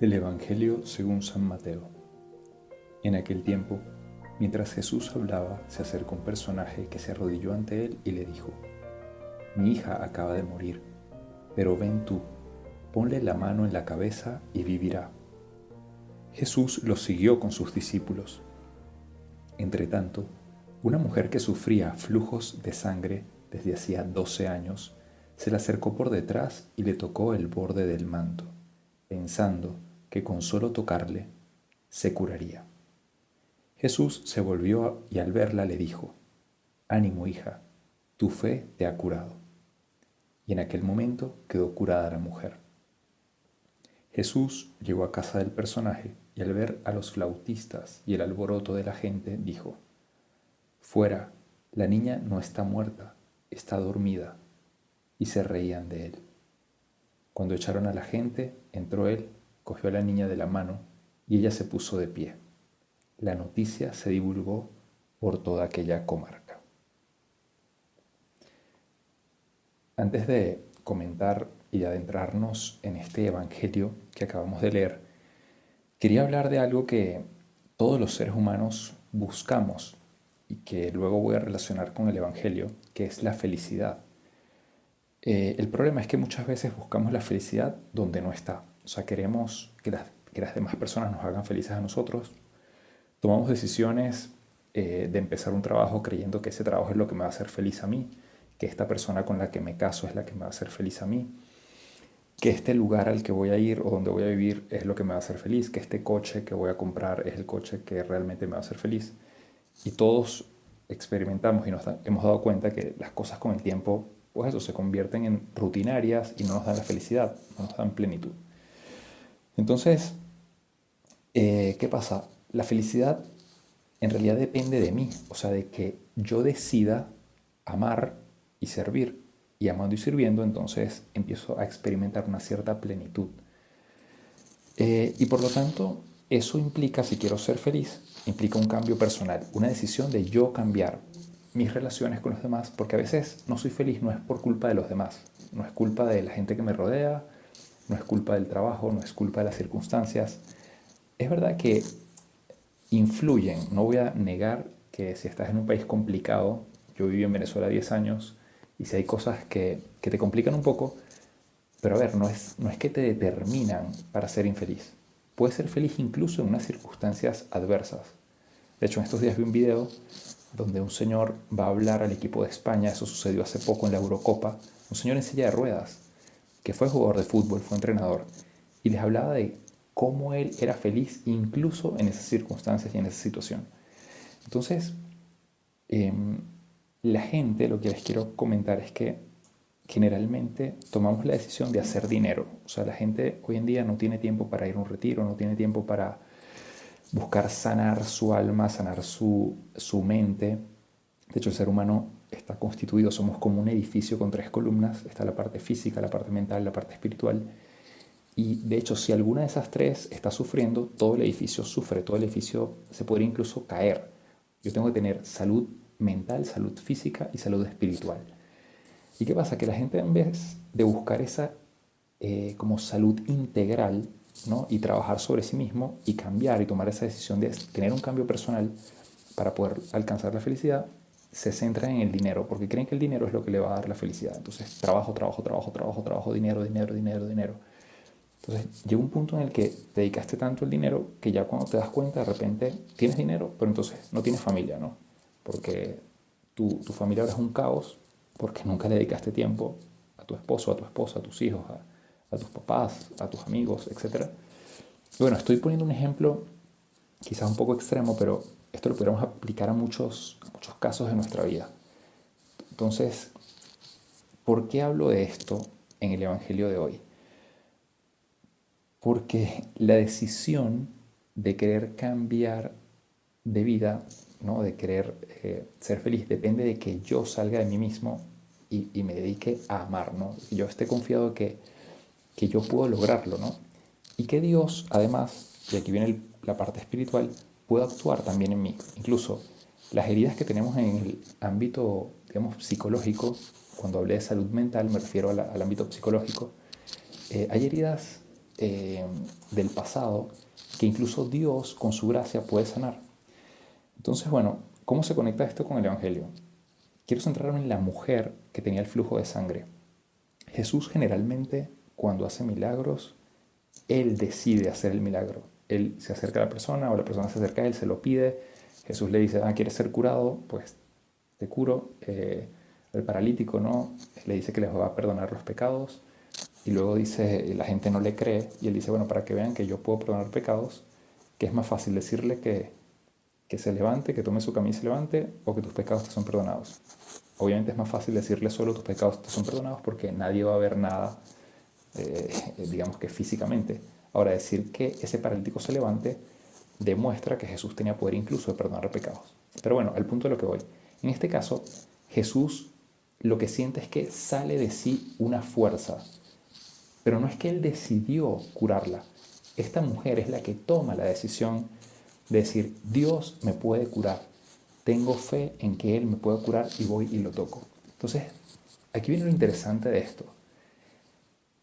El Evangelio según San Mateo. En aquel tiempo, mientras Jesús hablaba, se acercó un personaje que se arrodilló ante él y le dijo: Mi hija acaba de morir, pero ven tú, ponle la mano en la cabeza y vivirá. Jesús lo siguió con sus discípulos. Entretanto, una mujer que sufría flujos de sangre desde hacía 12 años, se le acercó por detrás y le tocó el borde del manto, pensando que con solo tocarle se curaría. Jesús se volvió y al verla le dijo: Ánimo, hija, tu fe te ha curado. Y en aquel momento quedó curada la mujer. Jesús llegó a casa del personaje y al ver a los flautistas y el alboroto de la gente, dijo: Fuera, la niña no está muerta, está dormida. Y se reían de él. Cuando echaron a la gente, entró él, cogió a la niña de la mano y ella se puso de pie. La noticia se divulgó por toda aquella comarca. Antes de comentar y adentrarnos en este evangelio que acabamos de leer, quería hablar de algo que todos los seres humanos buscamos y que luego voy a relacionar con el evangelio, que es la felicidad. El problema es que muchas veces buscamos la felicidad donde no está. O sea, queremos que las demás personas nos hagan felices a nosotros. Tomamos decisiones de empezar un trabajo creyendo que ese trabajo es lo que me va a hacer feliz a mí, que esta persona con la que me caso es la que me va a hacer feliz a mí, que este lugar al que voy a ir o donde voy a vivir es lo que me va a hacer feliz, que este coche que voy a comprar es el coche que realmente me va a hacer feliz. Y todos experimentamos y nos hemos dado cuenta que las cosas con el tiempo, pues eso, se convierten en rutinarias y no nos dan la felicidad, no nos dan plenitud. Entonces, ¿qué pasa? La felicidad en realidad depende de mí, o sea, de que yo decida amar y servir. Y amando y sirviendo, entonces empiezo a experimentar una cierta plenitud. Y por lo tanto, eso implica, si quiero ser feliz, implica un cambio personal, una decisión de yo cambiar mis relaciones con los demás, porque a veces no soy feliz, no es por culpa de los demás, no es culpa de la gente que me rodea, no es culpa del trabajo, no es culpa de las circunstancias. Es verdad que influyen, no voy a negar que si estás en un país complicado, yo viví en Venezuela 10 años, y si hay cosas que te complican un poco, pero a ver, no es que te determinan para ser infeliz. Puedes ser feliz incluso en unas circunstancias adversas. De hecho, en estos días vi un video donde un señor va a hablar al equipo de España, eso sucedió hace poco en la Eurocopa, un señor en silla de ruedas, que fue jugador de fútbol, fue entrenador, y les hablaba de cómo él era feliz incluso en esas circunstancias y en esa situación. Entonces, la gente, lo que les quiero comentar es que generalmente tomamos la decisión de hacer dinero. O sea, la gente hoy en día no tiene tiempo para ir a un retiro, no tiene tiempo para buscar sanar su alma, sanar su mente. De hecho, el ser humano está constituido, somos como un edificio con 3 columnas. Está la parte física, la parte mental, la parte espiritual. Y de hecho, si alguna de esas 3 está sufriendo, todo el edificio sufre, todo el edificio se podría incluso caer. Yo tengo que tener salud mental, salud física y salud espiritual. ¿Y qué pasa? Que la gente, en vez de buscar esa como salud integral, ¿no? Y trabajar sobre sí mismo y cambiar y tomar esa decisión de tener un cambio personal para poder alcanzar la felicidad, se centran en el dinero, porque creen que el dinero es lo que le va a dar la felicidad. Entonces, trabajo, trabajo, trabajo, trabajo, trabajo, dinero, dinero, dinero, dinero. Entonces, llega un punto en el que te dedicaste tanto al dinero que ya cuando te das cuenta, de repente tienes dinero, pero entonces no tienes familia, ¿no? Porque tu familia ahora es un caos, porque nunca le dedicaste tiempo a tu esposo, a tu esposa, a tus hijos, a tus papás, a tus amigos, etc. Y bueno, estoy poniendo un ejemplo quizás un poco extremo, pero esto lo podríamos aplicar a muchos casos de nuestra vida. Entonces, ¿por qué hablo de esto en el Evangelio de hoy? Porque la decisión de querer cambiar de vida, ¿no? De querer ser feliz, depende de que yo salga de mí mismo y me dedique a amar, ¿no? Y yo esté confiado que yo puedo lograrlo, ¿no? Y que Dios, además, y aquí viene la parte espiritual, puede actuar también en mí. Incluso las heridas que tenemos en el ámbito, digamos, psicológico, cuando hablé de salud mental me refiero al ámbito psicológico, hay heridas del pasado que incluso Dios con su gracia puede sanar. Entonces, bueno, ¿cómo se conecta esto con el Evangelio? Quiero centrarme en la mujer que tenía el flujo de sangre. Jesús generalmente, cuando hace milagros, Él decide hacer el milagro. Él se acerca a la persona o la persona se acerca a Él, se lo pide. Jesús le dice, ¿quieres ser curado? Pues te curo. El paralítico, ¿no? Le dice que les va a perdonar los pecados. Y luego dice, la gente no le cree. Y Él dice, bueno, para que vean que yo puedo perdonar pecados, que es más fácil decirle que se levante, que tome su camilla y se levante, o que tus pecados te son perdonados. Obviamente es más fácil decirle solo tus pecados te son perdonados porque nadie va a ver nada, digamos que físicamente. Ahora, decir que ese paralítico se levante demuestra que Jesús tenía poder incluso de perdonar pecados. Pero bueno, al punto de lo que voy. En este caso, Jesús lo que siente es que sale de sí una fuerza, pero no es que Él decidió curarla. Esta mujer es la que toma la decisión de decir, Dios me puede curar. Tengo fe en que Él me puede curar y voy y lo toco. Entonces, aquí viene lo interesante de esto.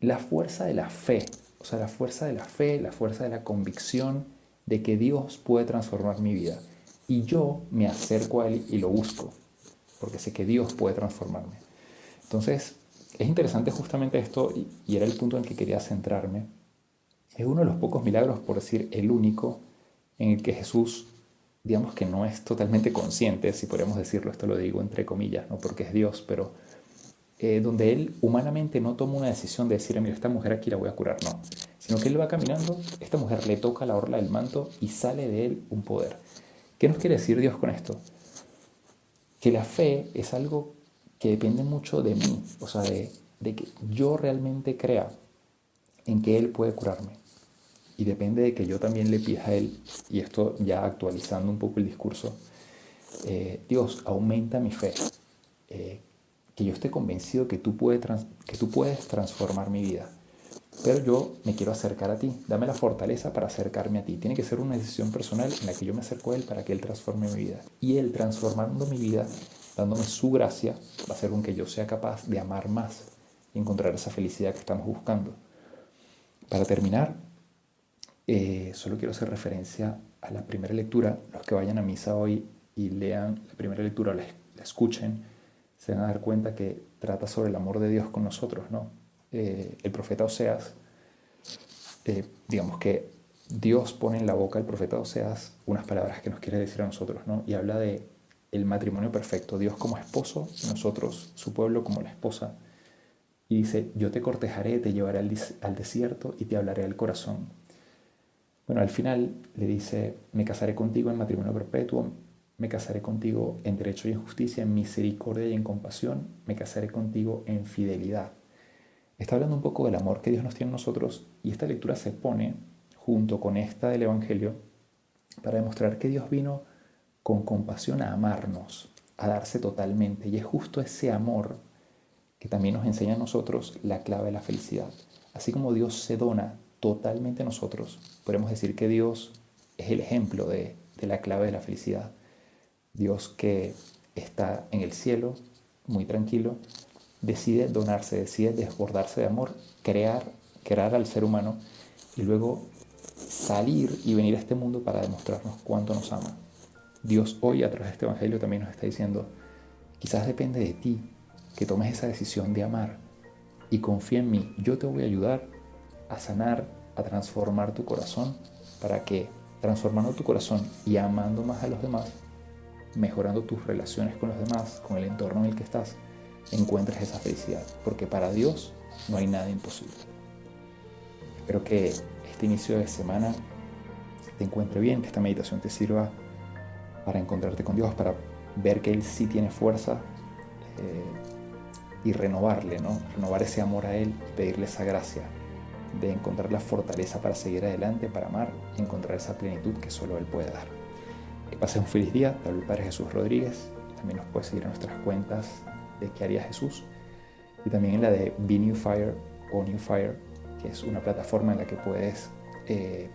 La fuerza de la fe, o sea, la fuerza de la fe, la fuerza de la convicción de que Dios puede transformar mi vida. Y yo me acerco a Él y lo busco, porque sé que Dios puede transformarme. Entonces, es interesante justamente esto, y era el punto en el que quería centrarme. Es uno de los pocos milagros, por decir el único, en el que Jesús, digamos que no es totalmente consciente, si podríamos decirlo, esto lo digo entre comillas, no porque es Dios, pero donde Él humanamente no toma una decisión de decir, mira, esta mujer aquí la voy a curar, no, sino que Él va caminando, esta mujer le toca la orla del manto y sale de Él un poder. ¿Qué nos quiere decir Dios con esto? Que la fe es algo que depende mucho de mí, o sea, de que yo realmente crea en que Él puede curarme. Y depende de que yo también le pida a Él, y esto ya actualizando un poco el discurso, Dios, aumenta mi fe, que yo esté convencido que tú puedes transformar mi vida. Pero yo me quiero acercar a ti, dame la fortaleza para acercarme a ti. Tiene que ser una decisión personal en la que yo me acerco a Él para que Él transforme mi vida. Y Él transformando mi vida, dándome su gracia, va a hacer con que yo sea capaz de amar más y encontrar esa felicidad que estamos buscando. Para terminar, solo quiero hacer referencia a la primera lectura. Los que vayan a misa hoy y lean la primera lectura, la escuchen, se van a dar cuenta que trata sobre el amor de Dios con nosotros, ¿no? El profeta Oseas, digamos que Dios pone en la boca del profeta Oseas unas palabras que nos quiere decir a nosotros, ¿no? Y habla de el matrimonio perfecto, Dios como esposo y nosotros, su pueblo, como la esposa. Y dice, yo te cortejaré, te llevaré al desierto y te hablaré al corazón. Bueno, al final le dice, me casaré contigo en matrimonio perpetuo, me casaré contigo en derecho y en justicia, en misericordia y en compasión, me casaré contigo en fidelidad. Está hablando un poco del amor que Dios nos tiene a nosotros, y esta lectura se pone junto con esta del Evangelio para demostrar que Dios vino con compasión a amarnos, a darse totalmente, y es justo ese amor que también nos enseña a nosotros la clave de la felicidad. Así como Dios se dona totalmente a nosotros, podemos decir que Dios es el ejemplo de la clave de la felicidad. Dios que está en el cielo, muy tranquilo, decide donarse, decide desbordarse de amor, crear al ser humano y luego salir y venir a este mundo para demostrarnos cuánto nos ama. Dios hoy a través de este evangelio también nos está diciendo, quizás depende de ti que tomes esa decisión de amar y confía en mí. Yo te voy a ayudar a sanar, a transformar tu corazón para que transformando tu corazón y amando más a los demás, mejorando tus relaciones con los demás, con el entorno en el que estás, encuentres esa felicidad, porque para Dios no hay nada imposible. Espero que este inicio de semana te encuentre bien, que esta meditación te sirva para encontrarte con Dios, para ver que Él sí tiene fuerza y renovarle, ¿no? Renovar ese amor a Él y pedirle esa gracia de encontrar la fortaleza para seguir adelante, para amar y encontrar esa plenitud que solo Él puede dar. Que pases un feliz día. Te habla el Padre Jesús Rodríguez. También nos puedes seguir en nuestras cuentas de ¿Qué haría Jesús? Y también en la de Be New Fire o New Fire, que es una plataforma en la que puedes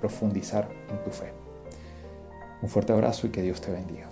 profundizar en tu fe. Un fuerte abrazo y que Dios te bendiga.